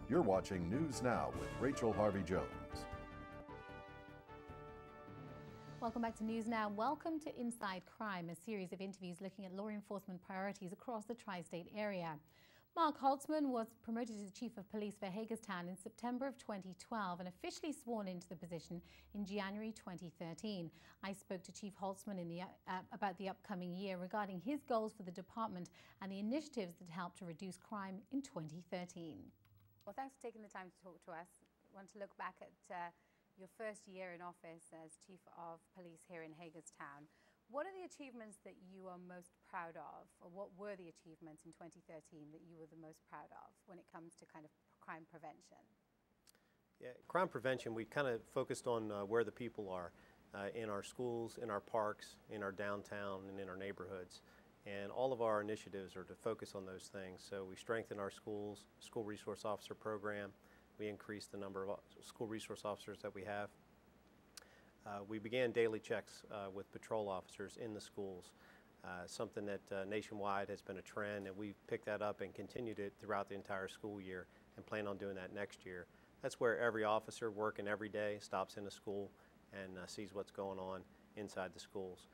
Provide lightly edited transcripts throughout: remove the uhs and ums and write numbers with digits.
You're watching News Now with Raychel Harvey-Jones. Welcome back to News Now. Welcome to Inside Crime, a series of interviews looking at law enforcement priorities across the tri-state area. Mark Holtzman was promoted to Chief of Police for Hagerstown in September of 2012 and officially sworn into the position in January 2013. I spoke to Chief Holtzman about the upcoming year regarding his goals for the department and the initiatives that helped to reduce crime in 2013. Well, thanks for taking the time to talk to us. I want to look back at your first year in office as Chief of Police here in Hagerstown. What are the achievements that you are most proud of, or what were the achievements in 2013 that you were the most proud of when it comes to kind of crime prevention? Yeah, crime prevention, we kind of focused on where the people are, in our schools, in our parks, in our downtown, and in our neighborhoods. And all of our initiatives are to focus on those things. So we strengthen our schools, school resource officer program. We increased the number of school resource officers that we have. We began daily checks with patrol officers in the schools, something that nationwide has been a trend, and we've picked that up and continued it throughout the entire school year and plan on doing that next year. That's where every officer working every day stops in a school and sees what's going on inside the schools.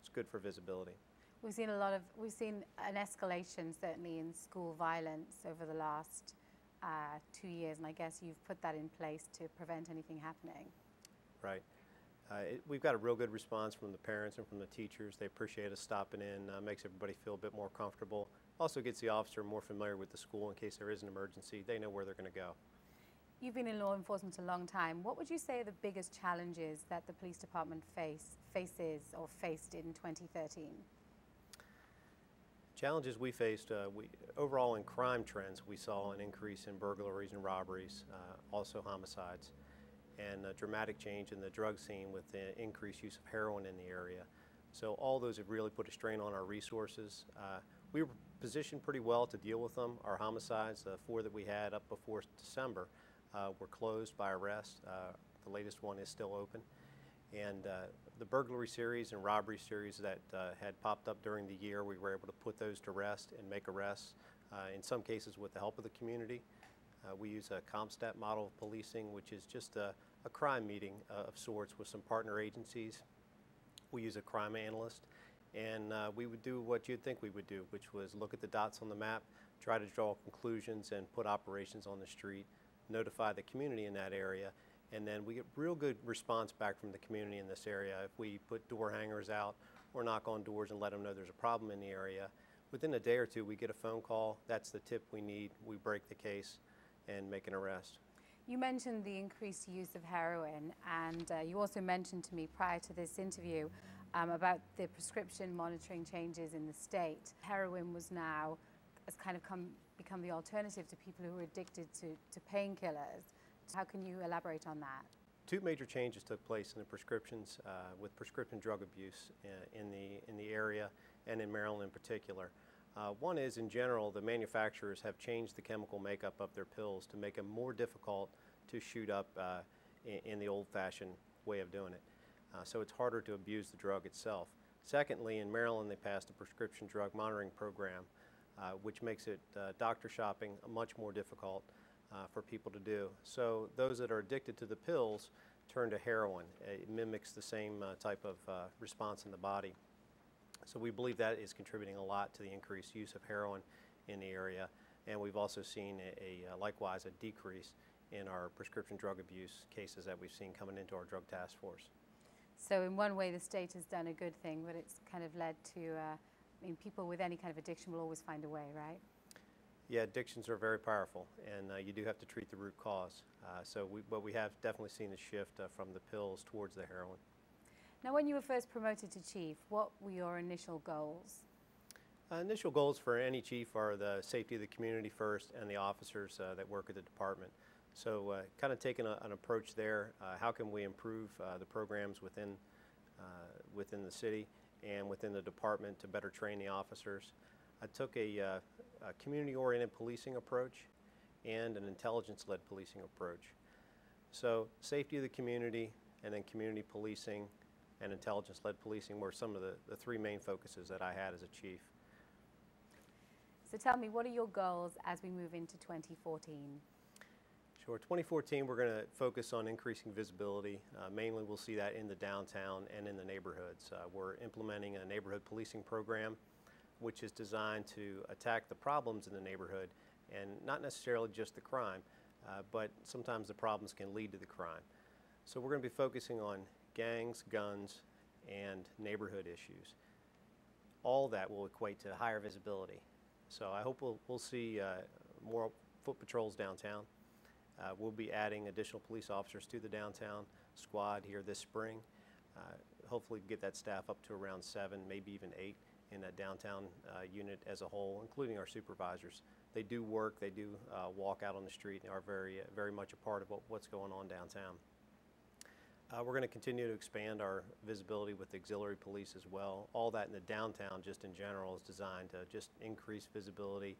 It's good for visibility. We've seen an escalation certainly in school violence over the last 2 years, and I guess you've put that in place to prevent anything happening. Right. We've got a real good response from the parents and from the teachers. They appreciate us stopping in, makes everybody feel a bit more comfortable. Also gets the officer more familiar with the school in case there is an emergency. They know where they're going to go. You've been in law enforcement a long time. What would you say are the biggest challenges that the police department faces or faced in 2013? Challenges we faced, overall in crime trends, we saw an increase in burglaries and robberies, also homicides, and a dramatic change in the drug scene with the increased use of heroin in the area. So all those have really put a strain on our resources. We were positioned pretty well to deal with them. Our homicides, the 4 that we had up before December, were closed by arrest. The latest one is still open. And the burglary series and robbery series that had popped up during the year, we were able to put those to rest and make arrests, in some cases with the help of the community. We use a CompStat model of policing, which is just a crime meeting of sorts with some partner agencies. We use a crime analyst, and we would do what you'd think we would do, which was look at the dots on the map, try to draw conclusions and put operations on the street, notify the community in that area, and then we get real good response back from the community in this area. If we put door hangers out or knock on doors and let them know there's a problem in the area, within a day or two we get a phone call. That's the tip we need. We break the case and make an arrest. You mentioned the increased use of heroin, and you also mentioned to me prior to this interview about the prescription monitoring changes in the state. Heroin has kind of become the alternative to people who are addicted to painkillers. How can you elaborate on that? 2 major changes took place in the prescriptions with prescription drug abuse in the area and in Maryland in particular. One is, in general, the manufacturers have changed the chemical makeup of their pills to make them more difficult to shoot up in the old-fashioned way of doing it. So it's harder to abuse the drug itself. Secondly, in Maryland, they passed a prescription drug monitoring program, which makes it doctor shopping much more difficult for people to do. So those that are addicted to the pills turn to heroin. It mimics the same type of response in the body. So we believe that is contributing a lot to the increased use of heroin in the area, and we've also seen likewise a decrease in our prescription drug abuse cases that we've seen coming into our drug task force. So in one way the state has done a good thing, but it's kind of led to, people with any kind of addiction will always find a way, right? Yeah, addictions are very powerful, and you do have to treat the root cause. But we have definitely seen a shift from the pills towards the heroin. Now, when you were first promoted to chief, what were your initial goals? Initial goals for any chief are the safety of the community first and the officers that work at the department. So kind of taking an approach there, how can we improve the programs within the city and within the department to better train the officers. I took a community-oriented policing approach and an intelligence-led policing approach. So safety of the community and then community policing and intelligence-led policing were some of the 3 main focuses that I had as a chief. So tell me, what are your goals as we move into 2014? Sure. 2014, we're going to focus on increasing visibility. Mainly, we'll see that in the downtown and in the neighborhoods. We're implementing a neighborhood policing program, which is designed to attack the problems in the neighborhood, and not necessarily just the crime, but sometimes the problems can lead to the crime. So we're going to be focusing on gangs, guns, and neighborhood issues. All that will equate to higher visibility. So I hope we'll see more foot patrols downtown. We'll be adding additional police officers to the downtown squad here this spring. Hopefully get that staff up to around 7, maybe even 8 in that downtown unit as a whole, including our supervisors. They do work, they do walk out on the street, and are very much a part of what's going on downtown. We're going to continue to expand our visibility with auxiliary police as well. All that in the downtown, just in general, is designed to just increase visibility,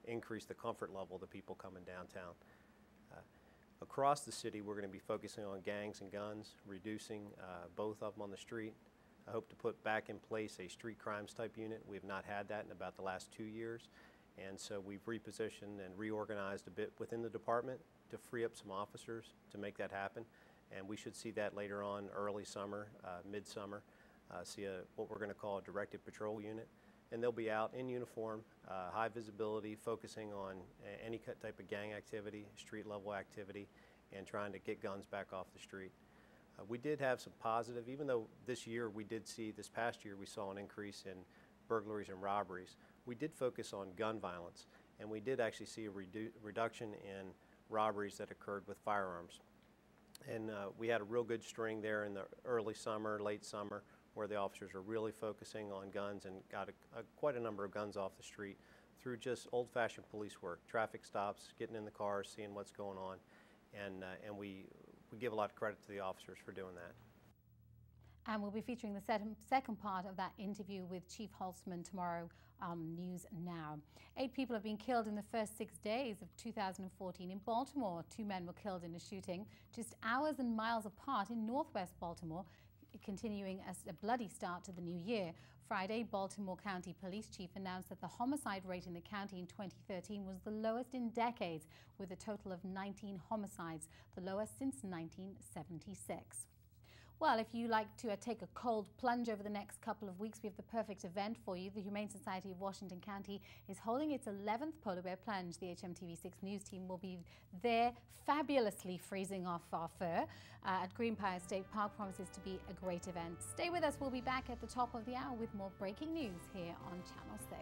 increase the comfort level of the people coming downtown. Across the city, we're going to be focusing on gangs and guns, reducing both of them on the street. I hope to put back in place a street crimes type unit. We have not had that in about the last 2 years, and so we've repositioned and reorganized a bit within the department to free up some officers to make that happen. And we should see that later on, early summer, mid-summer, see what we're going to call a directed patrol unit. And they'll be out in uniform, high visibility, focusing on any type of gang activity, street level activity, and trying to get guns back off the street. We did have some positive, even though this past year we saw an increase in burglaries and robberies. We did focus on gun violence, and we did actually see a reduction in robberies that occurred with firearms. And we had a real good string there in the early summer, late summer, where the officers are really focusing on guns and got quite a number of guns off the street through just old-fashioned police work, traffic stops, getting in the cars, seeing what's going on, and we give a lot of credit to the officers for doing that. And we'll be featuring the second part of that interview with Chief Holtzman tomorrow on News Now. 8 people have been killed in the first 6 days of 2014 in Baltimore. 2 men were killed in a shooting just hours and miles apart in northwest Baltimore, continuing as a bloody start to the new year. Friday, Baltimore County Police Chief announced that the homicide rate in the county in 2013 was the lowest in decades, with a total of 19 homicides, the lowest since 1976. Well, if you like to take a cold plunge over the next couple of weeks, we have the perfect event for you. The Humane Society of Washington County is holding its 11th Polar Bear Plunge. The HMTV6 News team will be there fabulously freezing off our fur at Greenbrier State Park. Promises to be a great event. Stay with us. We'll be back at the top of the hour with more breaking news here on Channel 6.